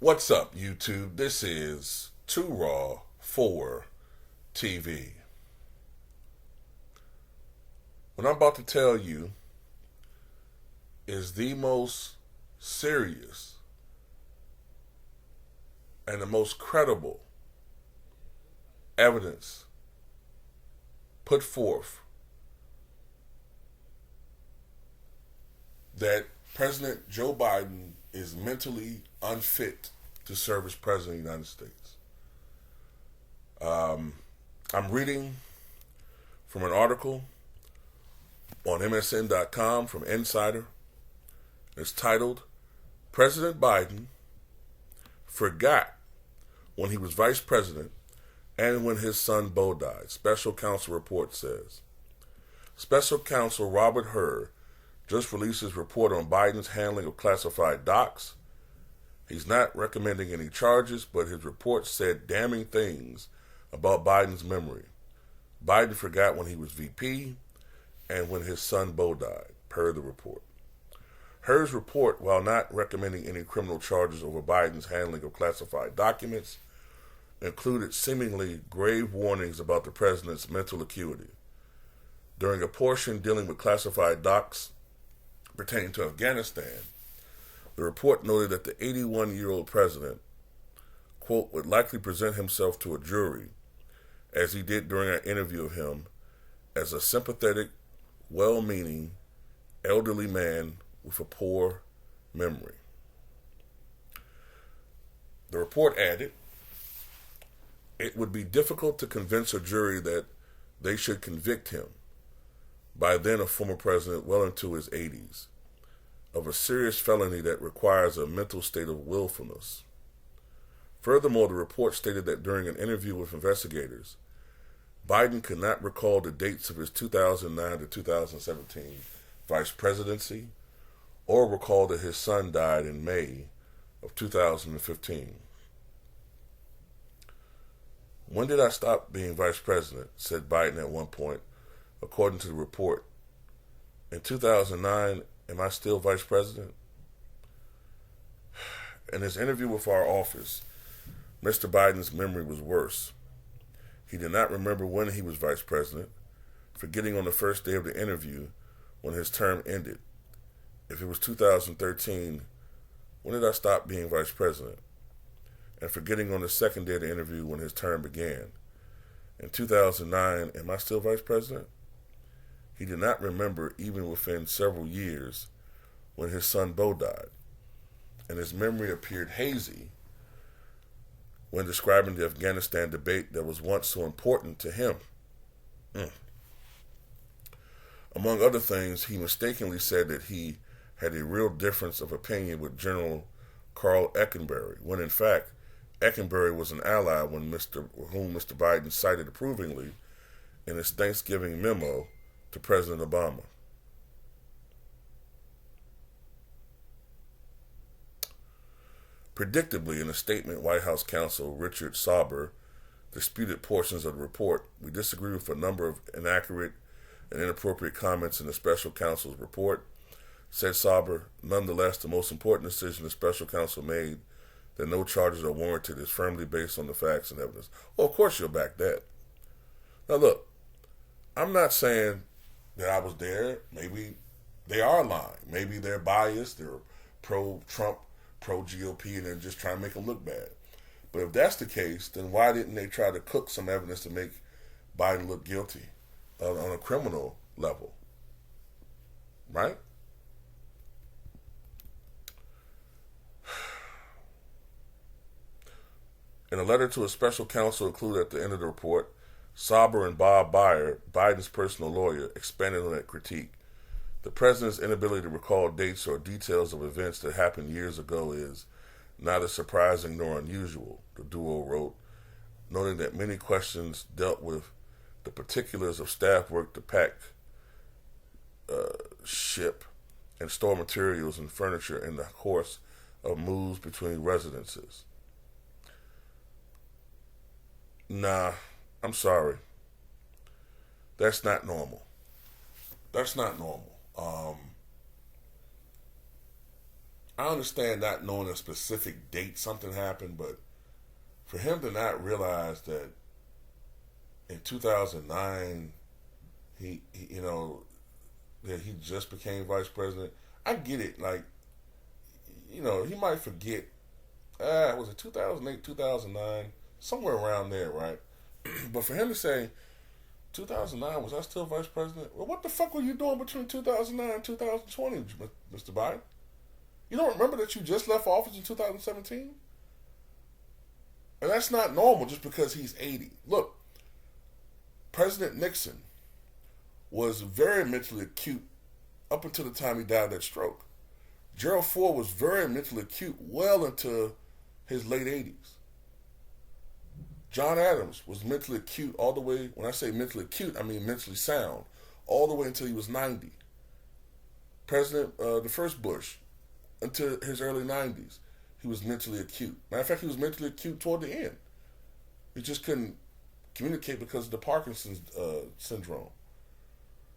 What's up, YouTube? This is Too Raw for TV. What I'm about to tell you is the most serious and the most credible evidence put forth that President Joe Biden is mentally unfit to serve as President of the United States. I'm reading from an article on MSN.com from Insider. It's titled, President Biden Forgot When He Was Vice President and When His Son Beau Died. Special Counsel report says. Special Counsel Robert Hur just released his report on Biden's handling of classified docs. He's not recommending any charges, but his report said damning things about Biden's memory. Biden forgot when he was VP and when his son Beau died, per the report. Hur's report, while not recommending any criminal charges over Biden's handling of classified documents, included seemingly grave warnings about the president's mental acuity. During a portion dealing with classified docs pertaining to Afghanistan, the report noted that the 81-year-old president, quote, would likely present himself to a jury, as he did during our interview of him, as a sympathetic, well-meaning, elderly man with a poor memory. The report added, it would be difficult to convince a jury that they should convict him, by then a former president well into his 80s, of a serious felony that requires a mental state of willfulness. Furthermore, the report stated that during an interview with investigators, Biden could not recall the dates of his 2009 to 2017 vice presidency or recall that his son died in May of 2015. When did I stop being vice president? Said Biden at one point, according to the report. In 2009, am I still vice president? In his interview with our office, Mr. Biden's memory was worse. He did not remember when he was vice president, forgetting on the first day of the interview when his term ended. If it was 2013, when did I stop being vice president? And forgetting on the second day of the interview when his term began. In 2009, am I still vice president? He did not remember even within several years when his son Beau died, and his memory appeared hazy when describing the Afghanistan debate that was once so important to him. Among other things, he mistakenly said that he had a real difference of opinion with General Carl Eckenberry, when in fact, Eckenberry was an ally whom Mr. Biden cited approvingly in his Thanksgiving memo to President Obama. Predictably, in a statement, White House counsel Richard Sauber disputed portions of the report. We disagree with a number of inaccurate and inappropriate comments in the special counsel's report, said Sauber. Nonetheless, the most important decision the special counsel made, that no charges are warranted, is firmly based on the facts and evidence. Well, of course you'll back that. Now look, I'm not saying that I was there. Maybe they are lying. Maybe they're biased. They're pro-Trump, pro-GOP, and they're just trying to make them look bad. But if that's the case, then why didn't they try to cook some evidence to make Biden look guilty on a criminal level? Right? In a letter to a special counsel included at the end of the report, Sauber and Bob Bayer, Biden's personal lawyer, expanded on that critique. The president's inability to recall dates or details of events that happened years ago is neither surprising nor unusual, the duo wrote, noting that many questions dealt with the particulars of staff work to pack, ship, and store materials and furniture in the course of moves between residences. Nah, I'm sorry. That's not normal. That's not normal. I understand not knowing a specific date something happened, but for him to not realize that in 2009 that he just became vice president. I get it. Like, he might forget. Was it 2008, 2009? Somewhere around there, right? But for him to say, 2009, was I still vice president? Well, what the fuck were you doing between 2009 and 2020, Mr. Biden? You don't remember that you just left office in 2017? And that's not normal just because he's 80. Look, President Nixon was very mentally acute up until the time he died of that stroke. Gerald Ford was very mentally acute well into his late 80s. John Adams was mentally acute all the way, when I say mentally acute, I mean mentally sound, all the way until he was 90. The first Bush, until his early 90s, he was mentally acute. Matter of fact, he was mentally acute toward the end. He just couldn't communicate because of the Parkinson's syndrome.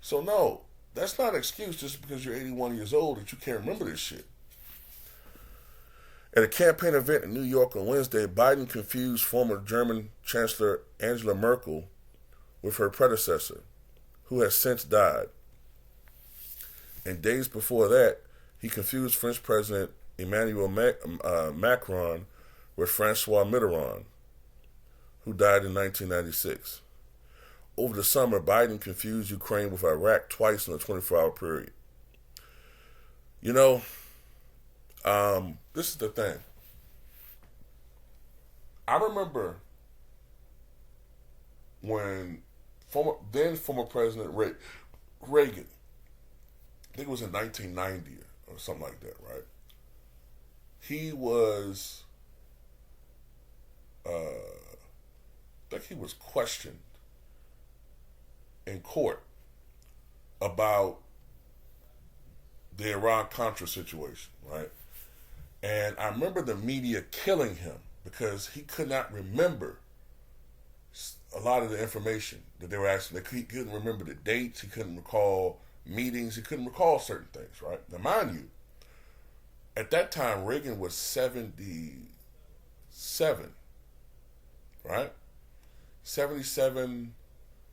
So no, that's not an excuse just because you're 81 years old that you can't remember this shit. At a campaign event in New York on Wednesday, Biden confused former German Chancellor Angela Merkel with her predecessor, who has since died. And days before that, he confused French President Emmanuel Macron with Francois Mitterrand, who died in 1996. Over the summer, Biden confused Ukraine with Iraq twice in a 24-hour period. This is the thing. I remember when former President Reagan, I think it was in 1990 or something like that, right? He was, I think he was questioned in court about the Iran-Contra situation, right? And I remember the media killing him because he could not remember a lot of the information that they were asking. He couldn't remember the dates. He couldn't recall meetings. He couldn't recall certain things, right? Now, mind you, at that time, Reagan was 77, right? 77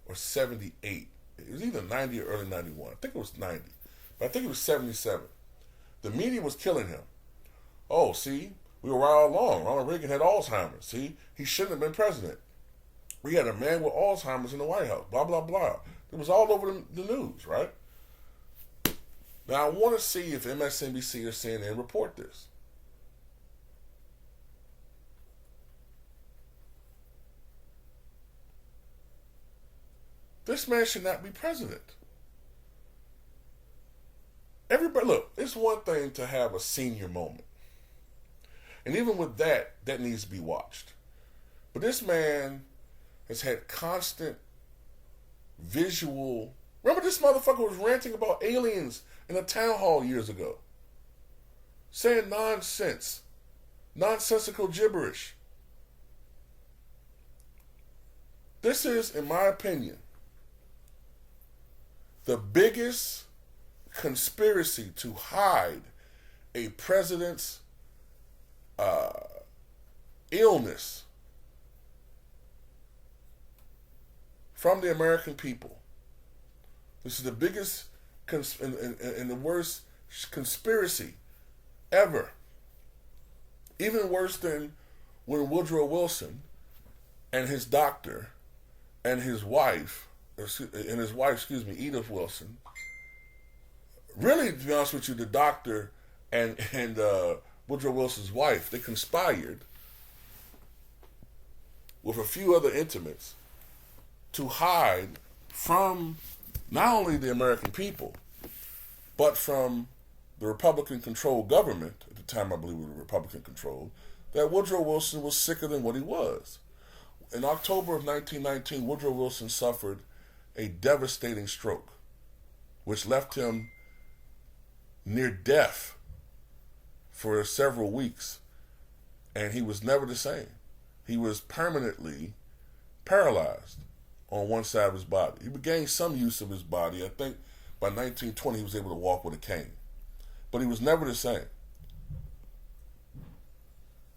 or 78. It was either 90 or early 91. I think it was 90. But I think it was 77. The media was killing him. Oh, see, we were right all along. Ronald Reagan had Alzheimer's. See, he shouldn't have been president. We had a man with Alzheimer's in the White House. Blah, blah, blah. It was all over the news, right? Now, I want to see if MSNBC or CNN report this. This man should not be president. Everybody, look, it's one thing to have a senior moment. And even with that, that needs to be watched. But this man has had constant visual. Remember, this motherfucker was ranting about aliens in a town hall years ago. Saying nonsense. Nonsensical gibberish. This is, in my opinion, the biggest conspiracy to hide a president's illness from the American people. This is the biggest and the worst conspiracy ever. Even worse than when Woodrow Wilson and his doctor and his wife, Edith Wilson. Really, to be honest with you, the doctor and Woodrow Wilson's wife, they conspired with a few other intimates to hide from not only the American people, but from the Republican-controlled government, at the time I believe it was Republican-controlled, that Woodrow Wilson was sicker than what he was. In October of 1919, Woodrow Wilson suffered a devastating stroke, which left him near death for several weeks, and he was never the same. He was permanently paralyzed on one side of his body. He regained some use of his body. I think by 1920 he was able to walk with a cane, but he was never the same.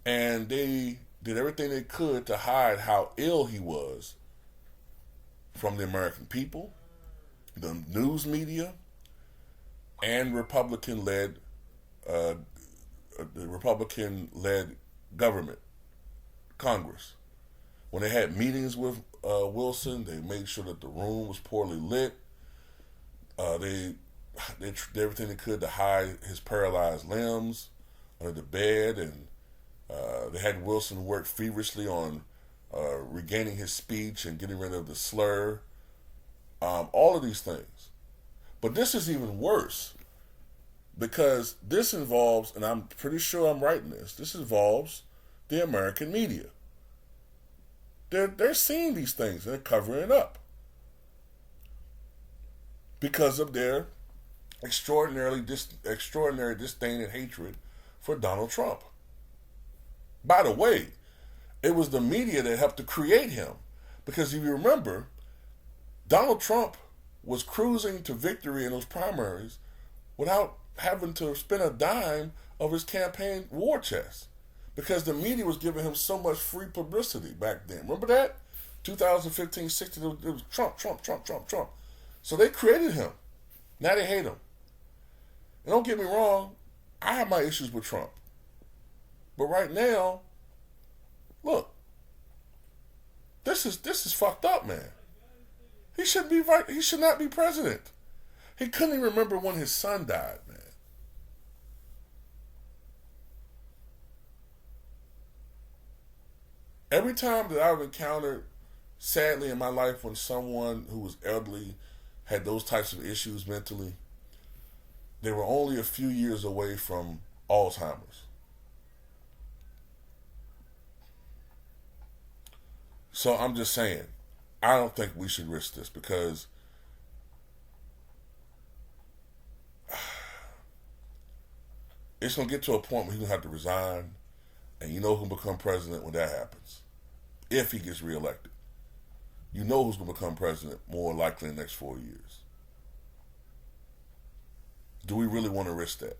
And they did everything they could to hide how ill he was from the American people, the news media, and the Republican-led government, Congress. When they had meetings with Wilson, they made sure that the room was poorly lit. They did everything they could to hide his paralyzed limbs under the bed, and they had Wilson work feverishly on regaining his speech and getting rid of the slur. All of these things. But this is even worse because this involves, and I'm pretty sure I'm writing this involves the American media. They're seeing these things and they're covering it up because of their extraordinary disdain and hatred for Donald Trump. By the way, it was the media that helped to create him, because if you remember, Donald Trump was cruising to victory in those primaries without having to spend a dime of his campaign war chest, because the media was giving him so much free publicity back then. Remember that? 2015, 16, it was Trump, Trump, Trump, Trump, Trump. So they created him. Now they hate him. And don't get me wrong, I have my issues with Trump. But right now, look, this is fucked up, man. He shouldn't be right. He should not be president. He couldn't even remember when his son died, man. Every time that I've encountered, sadly in my life, when someone who was elderly had those types of issues mentally, they were only a few years away from Alzheimer's. So I'm just saying, I don't think we should risk this, because it's going to get to a point where he's going to have to resign, and you know who's going to become president when that happens. If he gets reelected. You know who's going to become president more likely in the next 4 years. Do we really want to risk that?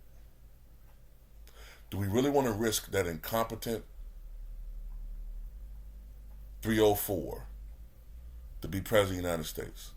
Do we really want to risk that incompetent 304 to be president of the United States?